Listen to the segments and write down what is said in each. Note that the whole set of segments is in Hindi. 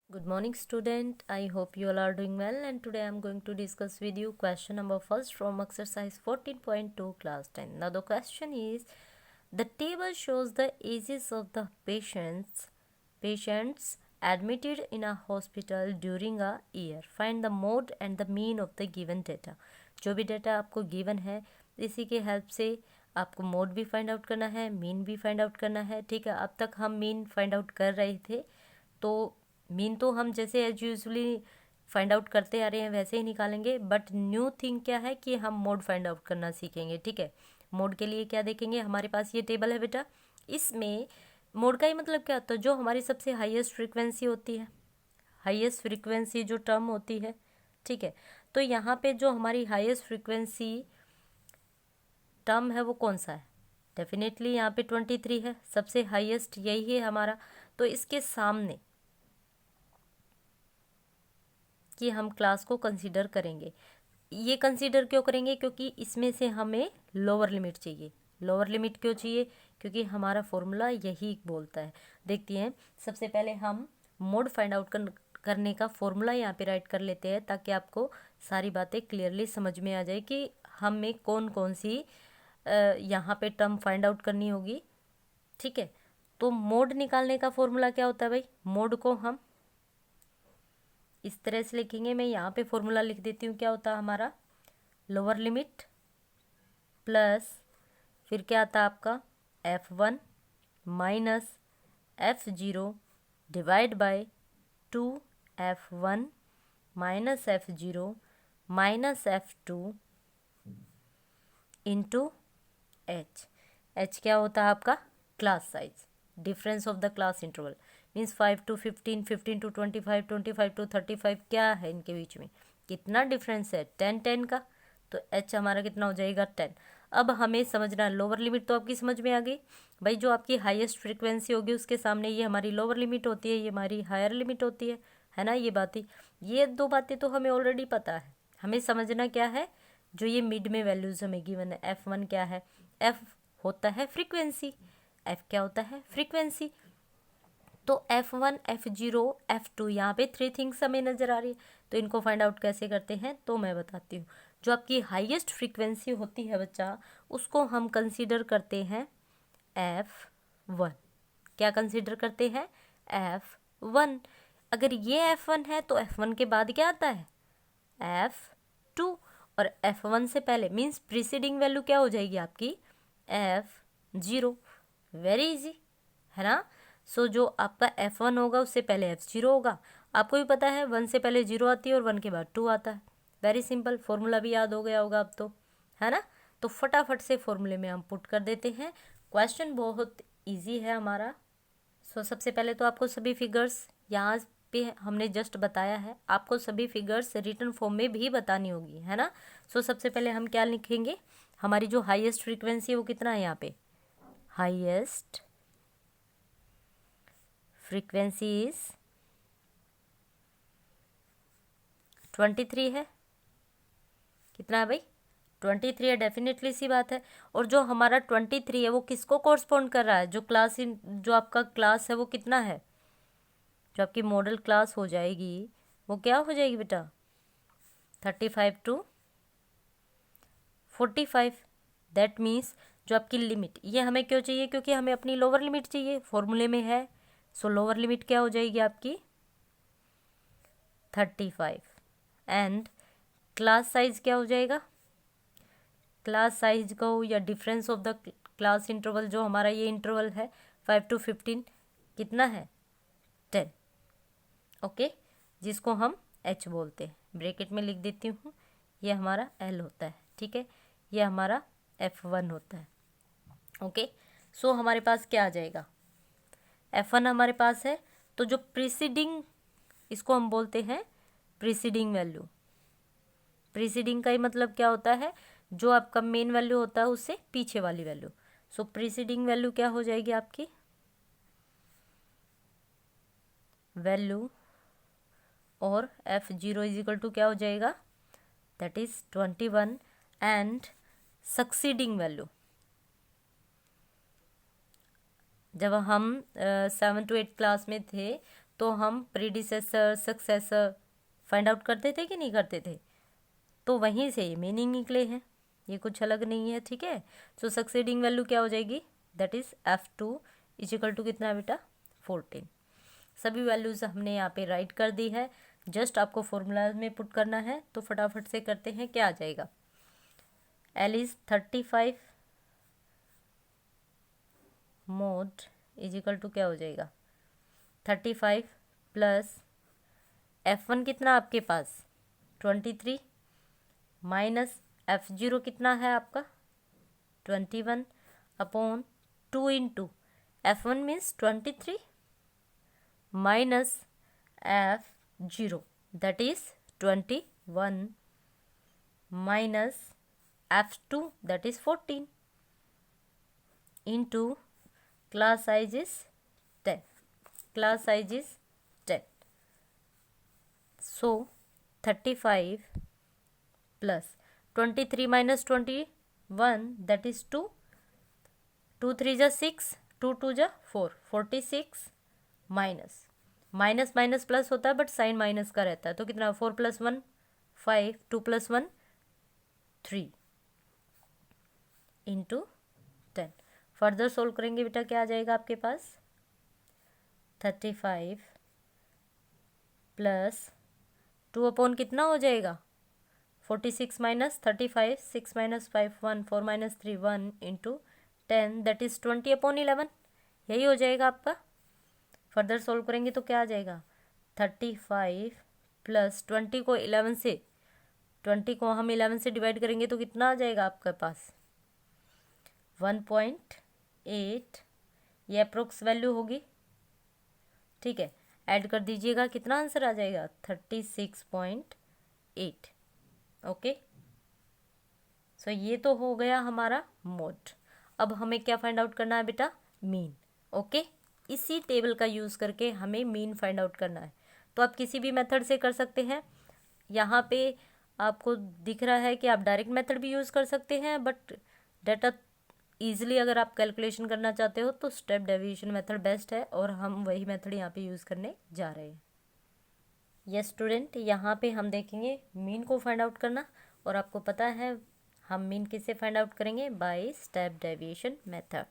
Good morning student. I hope you all are doing well, and today I am going to discuss with you question number first from exercise 14.2 class 10. Now the question is, the table shows the ages of the patients admitted in a hospital during a year. Find the mode and the mean of the given data. जो भी डेटा आपको गिवन है इसी के हेल्प से आपको मोड भी फाइंड आउट करना है, मीन भी फाइंड आउट करना है। ठीक है, अब तक हम मीन फाइंड आउट कर रहे थे, तो मीन तो हम जैसे एज यूजली फाइंड आउट करते आ रहे हैं वैसे ही निकालेंगे, बट न्यू थिंग क्या है कि हम मोड फाइंड आउट करना सीखेंगे। ठीक है, मोड के लिए क्या देखेंगे, हमारे पास ये टेबल है बेटा, इसमें मोड का ही मतलब क्या होता है, जो हमारी सबसे हाईएस्ट फ्रीक्वेंसी होती है, हाईएस्ट फ्रीक्वेंसी जो टर्म होती है। ठीक है, तो यहाँ पे जो हमारी हाईएस्ट फ्रीक्वेंसी टर्म है वो कौन सा है, डेफिनेटली यहाँ पे 23 है, सबसे हाईएस्ट यही है हमारा। तो इसके सामने कि हम क्लास को कंसीडर करेंगे, ये कंसीडर क्यों करेंगे, क्योंकि इसमें से हमें लोअर लिमिट चाहिए। लोअर लिमिट क्यों चाहिए, क्योंकि हमारा फॉर्मूला यही बोलता है। देखते हैं, सबसे पहले हम मोड फाइंड आउट करने का फॉर्मूला यहाँ पे राइट कर लेते हैं, ताकि आपको सारी बातें क्लियरली समझ में आ जाए कि हमें कौन कौन सी यहाँ पे टर्म फाइंड आउट करनी होगी। ठीक है, तो मोड निकालने का फॉर्मूला क्या होता है भाई, मोड को हम इस तरह से लिखेंगे। मैं यहाँ पे फॉर्मूला लिख देती हूँ, क्या होता है हमारा, लोअर लिमिट प्लस फिर क्या आता है आपका F1 minus F0 divide by 2F1 minus F0 minus F2 into H क्या होता है आपका, class size, difference of the class interval, means 5 to 15, 15 to 25, 25 to 35, क्या है इनके बीच में, कितना डिफरेंस है, 10 का। तो H हमारा कितना हो जाएगा, 10। अब हमें समझना है, लोअर लिमिट तो आपकी समझ में आ गई भाई, जो आपकी हाईएस्ट फ्रीक्वेंसी होगी उसके सामने ये हमारी लोअर लिमिट होती है, ये हमारी हायर लिमिट होती है ना। ये बातें, ये दो बातें तो हमें ऑलरेडी पता है। हमें समझना क्या है, जो ये मिड में वैल्यूज हमें गिवन है, F1 क्या है, F होता है फ्रीक्वेंसी, F क्या होता है, फ्रीक्वेंसी। तो F1 F0 F2, यहाँ पे 3 थिंग्स हमें नज़र आ रही है, तो इनको फाइंड आउट कैसे करते हैं तो मैं बताती हूँ। जो आपकी हाईएस्ट फ्रीक्वेंसी होती है बच्चा, उसको हम कंसीडर करते हैं F1। क्या कंसीडर करते हैं, F1। अगर ये F1 है तो F1 के बाद क्या आता है, F2, और F1 से पहले मीन्स प्रीसीडिंग वैल्यू क्या हो जाएगी आपकी, F0। वेरी इजी है ना। सो जो आपका F1 होगा उससे पहले F0 होगा। आपको भी पता है 1 से पहले 0 आती है और 1 के बाद 2 आता है। वेरी सिंपल, फॉर्मूला भी याद हो गया होगा अब तो, है ना। तो फटाफट से फॉर्मूले में हम पुट कर देते हैं। क्वेश्चन बहुत इजी है हमारा। सो सबसे पहले तो आपको सभी फिगर्स यहाँ पे हमने जस्ट बताया है, आपको सभी फिगर्स रिटन फॉर्म में भी बतानी होगी, है ना। सो सबसे पहले हम क्या लिखेंगे, हमारी जो हाईएस्ट फ्रीक्वेंसी है वो कितना है यहाँ पे, हाईएस्ट फ्रीक्वेंसी इज 23 है। कितना है भाई, 23 है, डेफिनेटली सी बात है। और जो हमारा 23 है वो किसको कोरस्पॉन्ड कर रहा है, जो क्लास इन जो आपका क्लास है वो कितना है, जो आपकी मॉडल क्लास हो जाएगी वो क्या हो जाएगी बेटा, 35 to 45। दैट मीन्स जो आपकी लिमिट, ये हमें क्यों चाहिए, क्योंकि हमें अपनी लोअर लिमिट चाहिए, फॉर्मूले में है। सो लोअर लिमिट क्या हो जाएगी आपकी 35, एंड क्लास साइज क्या हो जाएगा, क्लास साइज को या difference of the class interval, जो हमारा ये इंटरवल है 5 to 15, कितना है 10। ओके, जिसको हम H बोलते हैं, ब्रैकेट में लिख देती हूँ, ये हमारा L होता है। ठीक है, ये हमारा F1 होता है। ओके, सो हमारे पास क्या आ जाएगा, F1 हमारे पास है, तो जो प्रीसीडिंग, इसको हम बोलते हैं प्रीसीडिंग वैल्यू। प्रीसीडिंग का ही मतलब क्या होता है, जो आपका मेन वैल्यू होता है उससे पीछे वाली वैल्यू। सो प्रीसीडिंग वैल्यू क्या हो जाएगी आपकी, वैल्यू और F0 इज इक्वल टू क्या हो जाएगा, that is 21, and succeeding value, जब हम 7 to 8 क्लास में थे तो हम प्रीडिसेसर सक्सेसर फाइंड आउट करते थे कि नहीं करते थे, तो वहीं से मीनिंग निकले हैं, ये कुछ अलग नहीं है, ठीक है। सो सक्सीडिंग वैल्यू क्या हो जाएगी, that is F2 is equal to कितना बेटा 14। सभी वैल्यूज़ हमने यहाँ पे राइट कर दी है, जस्ट आपको फॉर्मूला में पुट करना है, तो फटाफट से करते हैं, क्या आ जाएगा, L is 35 mode is equal to क्या हो जाएगा 35 प्लस F1 कितना आपके पास 23 माइनस F0 कितना है आपका 21 upon 2 into F1 means 23 minus F0 that is 21 minus F2 that is 14 into class size is 10. Class size is 10. So 35 plus 23 minus 21 that is 2. 2 3 जा 6, 2 2 जा 4, 46 माइनस माइनस माइनस प्लस होता है बट साइन माइनस का रहता है, तो कितना 4 + 1 5, 2 + 1 3 इंटू 10। फर्दर सोल्व करेंगे बेटा, क्या आ जाएगा आपके पास 35 प्लस 2 अपॉन कितना हो जाएगा 46 minus 35, 6 minus 5 1, 4 minus 3 1 into 10 that is 20 upon 11, यही हो जाएगा आपका। फर्दर सोल्व करेंगे तो क्या आ जाएगा 35 प्लस 20 को 11 से 20 को हम 11 से डिवाइड करेंगे तो कितना आ जाएगा आपके पास 1.8, ये अप्रोक्स वैल्यू होगी, ठीक है। ऐड कर दीजिएगा, कितना आंसर आ जाएगा 36.8। ओके, सो ये तो हो गया हमारा मोड। अब हमें क्या फाइंड आउट करना है बेटा, मीन। ओके, इसी टेबल का यूज़ करके हमें मीन फाइंड आउट करना है। तो आप किसी भी मेथड से कर सकते हैं, यहाँ पे आपको दिख रहा है कि आप डायरेक्ट मेथड भी यूज़ कर सकते हैं, बट डाटा ईजिली अगर आप कैलकुलेशन करना चाहते हो तो स्टेप डेविएशन मेथड बेस्ट है, और हम वही मेथड यहाँ पे यूज़ करने जा रहे हैं। यस स्टूडेंट, यहाँ पे हम देखेंगे मीन को फाइंड आउट करना, और आपको पता है हम मीन किससे फाइंड आउट करेंगे, by step deviation method.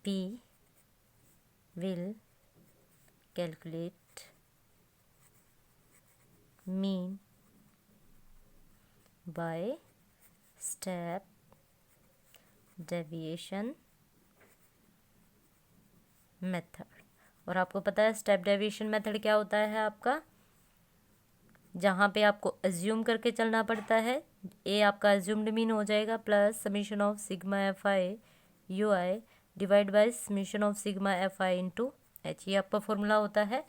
We will calculate mean by step deviation method. और आपको पता है स्टेप डेविएशन मेथड क्या होता है आपका, जहाँ पे आपको अज्यूम करके चलना पड़ता है। ए आपका अज्यूम्ड मीन हो जाएगा plus summation of sigma F I you I divide by summation of sigma F I into H, ये आपका फॉर्मूला होता है।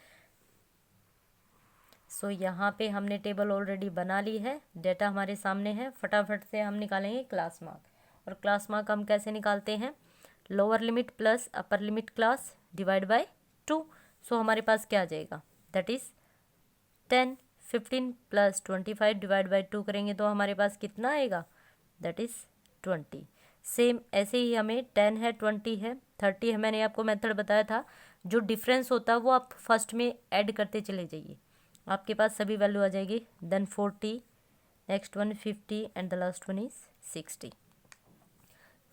सो यहाँ पे हमने टेबल ऑलरेडी बना ली है, डेटा हमारे सामने है, फटाफट से हम निकालेंगे क्लास मार्क। और क्लास मार्क हम कैसे निकालते हैं, lower limit plus upper limit class divide by 2। सो हमारे पास क्या आ जाएगा, that is 10, 15 plus 25 divide by 2 करेंगे तो हमारे पास कितना आएगा, दैट इज 20। सेम ऐसे ही हमें 10 है, 20 है, 30 है, मैंने आपको मेथड बताया था। जो डिफरेंस होता है वो आप फर्स्ट में ऐड करते चले जाइए, आपके पास सभी वैल्यू आ जाएगी। Then 40, next one 50 and the last one is 60।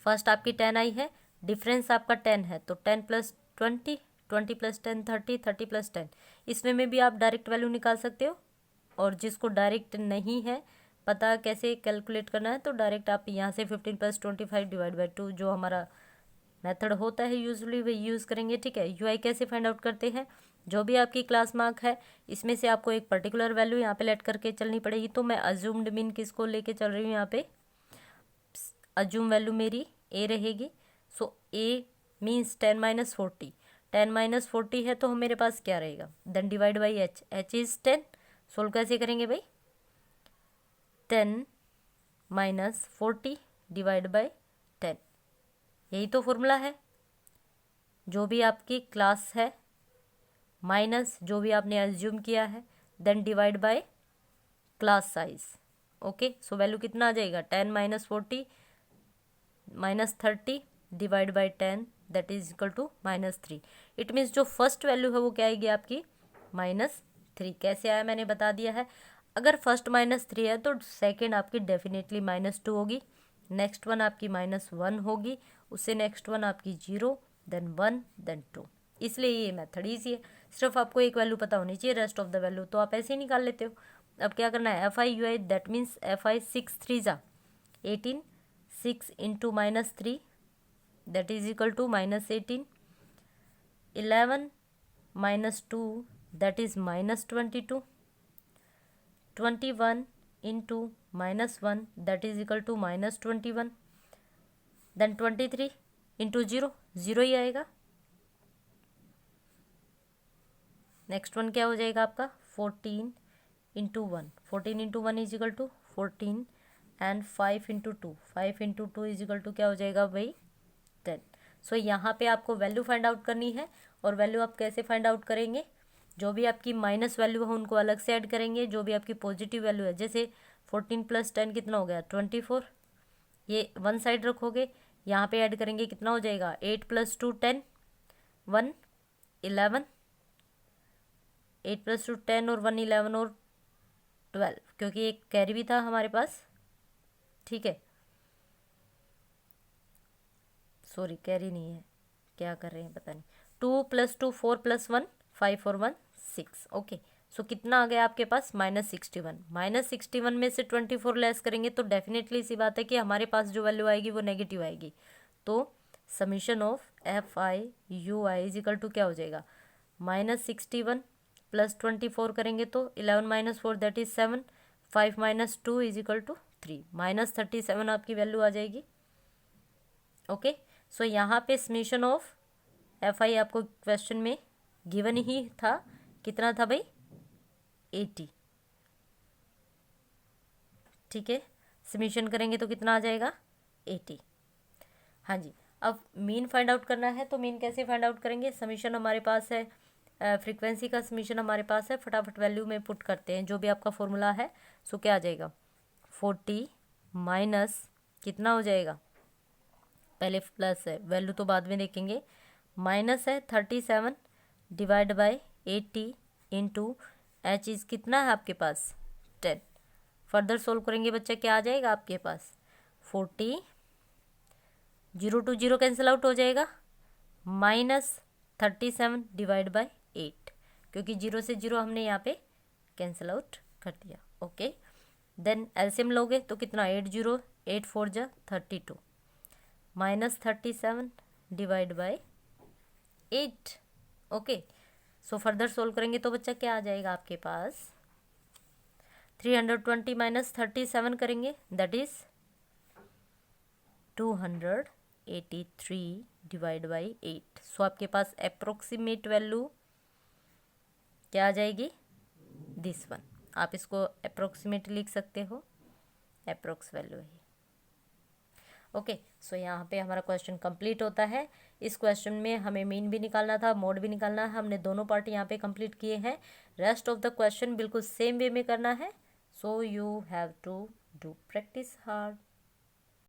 First आपकी 10 आई है, डिफरेंस आपका 10 है, तो 10 प्लस 20, 20 प्लस 10 30, 30 प्लस 10। इसमें में भी आप डायरेक्ट वैल्यू निकाल सकते हो, और जिसको डायरेक्ट नहीं है पता कैसे कैलकुलेट करना है, तो डायरेक्ट आप यहाँ से 15 प्लस 25 डिवाइड बाई 2 जो हमारा मेथड होता है यूजुअली वही यूज़ करेंगे, ठीक है। यूआई कैसे फाइंड आउट करते हैं, जो भी आपकी क्लास मार्क है इसमें से आपको एक पर्टिकुलर वैल्यू यहाँ पे लेट करके चलनी पड़ेगी। तो मैं अज्यूम्ड मीन किसको लेके चल रही हूँ, यहाँ पे अज्यूम वैल्यू मेरी ए रहेगी। So A means 10 minus 40, 10 minus 40 है तो मेरे पास क्या रहेगा, then divide by H, H is 10। Solve कैसे करेंगे भाई, 10 माइनस 40 डिवाइड बाई 10, यही तो फॉर्मूला है। जो भी आपकी क्लास है माइनस जो भी आपने अज्यूम किया है, then divide by class size. Okay, so value कितना आ जाएगा, 10 minus 40 minus 30 divide by 10 that is equal to -3। It means जो फर्स्ट वैल्यू है वो क्या आएगी आपकी -3। कैसे आया मैंने बता दिया है। अगर फर्स्ट -3 है तो सेकेंड आपकी डेफिनेटली -2 होगी, नेक्स्ट वन आपकी -1 होगी, उससे नेक्स्ट वन आपकी 0, देन 1, देन 2। इसलिए ये मेथड ईजी है, सिर्फ आपको एक वैल्यू पता होनी चाहिए, रेस्ट ऑफ द वैल्यू तो आप ऐसे ही निकाल लेते हो। अब क्या करना है, FI that means FI 6 3 18, 6 into -3 that is equal to -18, 11 -2 that is -22, 21 into -1 that is equal to -21, then 23 into 0, 0 ही आएगा। नेक्स्ट वन क्या हो जाएगा आपका 14 into 1, 14 into 1 is equal to 14, and 5 into 2, 5 into 2 is equal to क्या हो जाएगा भाई 10। सो यहाँ पे आपको वैल्यू फाइंड आउट करनी है, और वैल्यू आप कैसे फाइंड आउट करेंगे, जो भी आपकी माइनस वैल्यू है उनको अलग से ऐड करेंगे, जो भी आपकी पॉजिटिव वैल्यू है, जैसे 14 + 10 कितना हो गया 24, ये वन साइड रखोगे, यहाँ पे ऐड करेंगे कितना हो जाएगा 8 + 2 10, 1 11, 8 + 2 10 और 1 11 और 12, क्योंकि एक कैरी भी था हमारे पास, ठीक है, सॉरी कैरी नहीं है, क्या कर रहे हैं पता नहीं, 2 + 2 4 + 1 5 और 1 6। ओके, सो कितना आ गया आपके पास -61। -61 में से 24 लेस करेंगे तो डेफिनेटली सी बात है कि हमारे पास जो वैल्यू आएगी वो नेगेटिव आएगी। तो summation of FI UI is equal to क्या हो जाएगा, -61 + 24 करेंगे तो 11 - 4 that is 7, 5 - 2 is equal to 3, -37 आपकी वैल्यू आ जाएगी। ओके, सो यहाँ पे समीशन ऑफ FI आपको क्वेश्चन में गिवन ही था, कितना था भाई 80, ठीक है, समीशन करेंगे तो कितना आ जाएगा 80। हाँ जी, अब मीन फाइंड आउट करना है, तो मीन कैसे फाइंड आउट करेंगे, समीशन हमारे पास है, फ्रीक्वेंसी का समीशन हमारे पास है, फटाफट वैल्यू में पुट करते हैं जो भी आपका फॉर्मूला है। सो क्या आ जाएगा 40 माइनस कितना हो जाएगा, पहले प्लस है वैल्यू तो बाद में देखेंगे, माइनस है 37 divide by 80 into H is कितना है आपके पास 10। फर्दर सोल्व करेंगे बच्चा क्या आ जाएगा आपके पास 40, 0 to 0 कैंसिल आउट हो जाएगा, -37 डिवाइड बाय 8, क्योंकि 0 से 0 हमने यहाँ पे कैंसिल आउट कर दिया। ओके, देन एलसीएम लोगे तो कितना 80 8 4 जा 32, -37 divide by 8। Okay, so further solve करेंगे तो बच्चा क्या आ जाएगा आपके पास 320 - 37 करेंगे दैट इज 283 डिवाइड बाई 8। सो आपके पास अप्रोक्सीमेट वैल्यू क्या आ जाएगी दिस वन, आप इसको अप्रोक्सीमेट लिख सकते हो, अप्रोक्स वैल्यू है। ओके, सो यहाँ पे हमारा क्वेश्चन कंप्लीट होता है। इस क्वेश्चन में हमें मीन भी निकालना था, मोड भी निकालना है, हमने दोनों पार्ट यहाँ पे कंप्लीट किए हैं। रेस्ट ऑफ द क्वेश्चन बिल्कुल सेम वे में करना है, so you have to do practice hard.